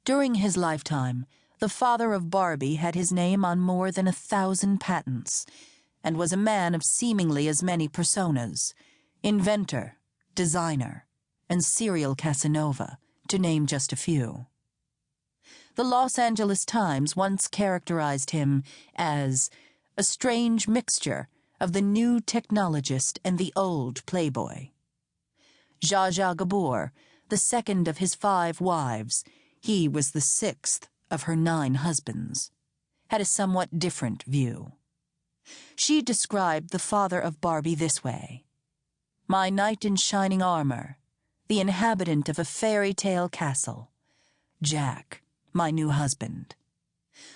During his lifetime, the father of Barbie had his name on more than 1,000 patents, and was a man of seemingly as many personas: inventor, designer, and serial Casanova, to name just a few. The Los Angeles Times once characterized him as a strange mixture of the new technologist and the old playboy. Zsa Zsa Gabor, the second of his 5 wives, he was the 6th of her 9 husbands, had a somewhat different view. She described the father of Barbie this way: "My knight in shining armor, the inhabitant of a fairy tale castle, Jack, my new husband,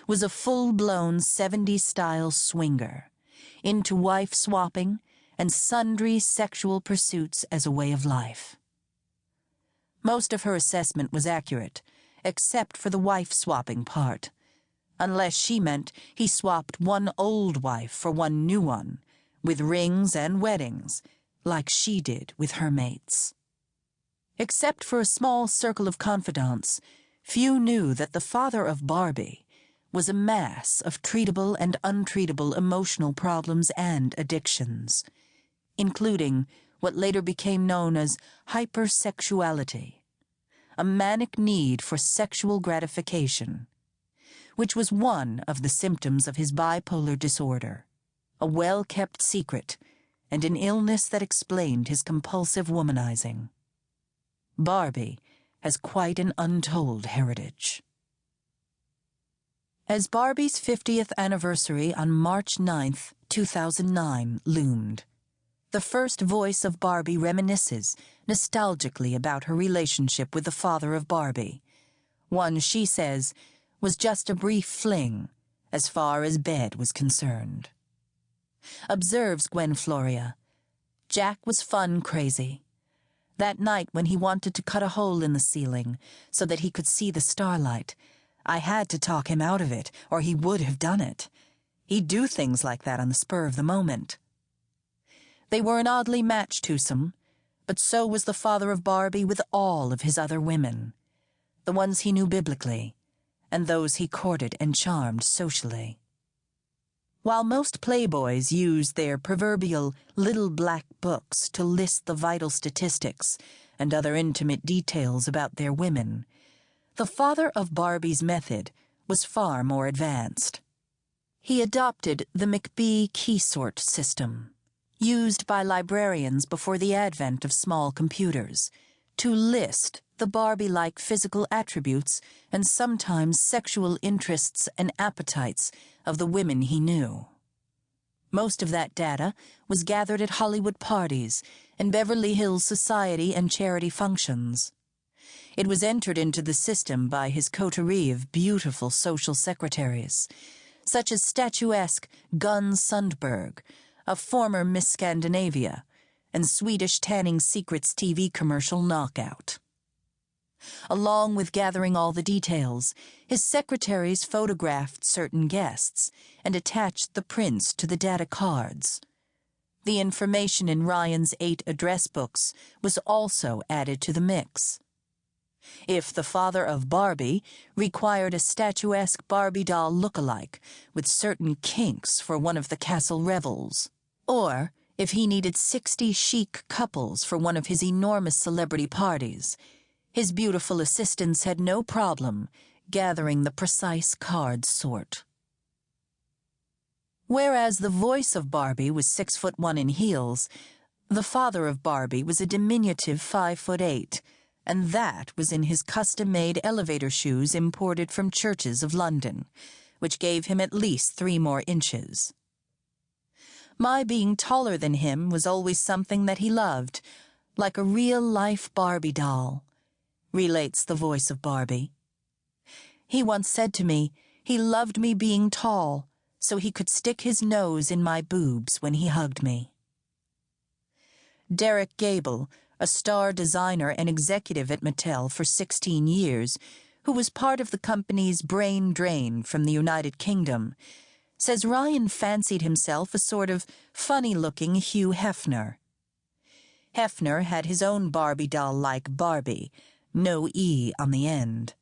was a full-blown 70s-style swinger, into wife-swapping and sundry sexual pursuits as a way of life." Most of her assessment was accurate, except for the wife-swapping part, unless she meant he swapped one old wife for one new one, with rings and weddings, like she did with her mates. Except for a small circle of confidants, few knew that the father of Barbie was a mass of treatable and untreatable emotional problems and addictions, including what later became known as hypersexuality, a manic need for sexual gratification, which was one of the symptoms of his bipolar disorder, a well-kept secret, and an illness that explained his compulsive womanizing. Barbie has quite an untold heritage. As Barbie's 50th anniversary on March 9, 2009, loomed, the first voice of Barbie reminisces nostalgically about her relationship with the father of Barbie, one she says was just a brief fling as far as bed was concerned. Observes Gwen Floria, "Jack was fun crazy. That night when he wanted to cut a hole in the ceiling so that he could see the starlight, I had to talk him out of it, or he would have done it. He'd do things like that on the spur of the moment." They were an oddly matched twosome, but so was the father of Barbie with all of his other women, the ones he knew biblically, and those he courted and charmed socially. While most playboys used their proverbial little black books to list the vital statistics and other intimate details about their women, the father of Barbie's method was far more advanced. He adopted the McBee keysort system, used by librarians before the advent of small computers, to list the Barbie-like physical attributes and sometimes sexual interests and appetites of the women he knew. Most of that data was gathered at Hollywood parties and Beverly Hills society and charity functions. It was entered into the system by his coterie of beautiful social secretaries, such as statuesque Gun Sundberg, a former Miss Scandinavia, and Swedish Tanning Secrets TV commercial Knockout. Along with gathering all the details, his secretaries photographed certain guests and attached the prints to the data cards. The information in Ryan's 8 address books was also added to the mix. If the father of Barbie required a statuesque Barbie doll look-alike with certain kinks for one of the castle revels, or if he needed 60 chic couples for one of his enormous celebrity parties, his beautiful assistants had no problem gathering the precise card sort. Whereas the voice of Barbie was 6'1" in heels, the father of Barbie was a diminutive 5'8", and that was in his custom-made elevator shoes imported from churches of London, which gave him at least 3 more inches. My being taller than him was always something that he loved, like a real-life Barbie doll, relates the voice of Barbie. He once said to me he loved me being tall so he could stick his nose in my boobs when he hugged me. Derek Gable, a star designer and executive at Mattel for 16 years, who was part of the company's brain drain from the United Kingdom, says Ryan fancied himself a sort of funny-looking Hugh Hefner. Hefner had his own Barbie doll like Barbie, no E on the end.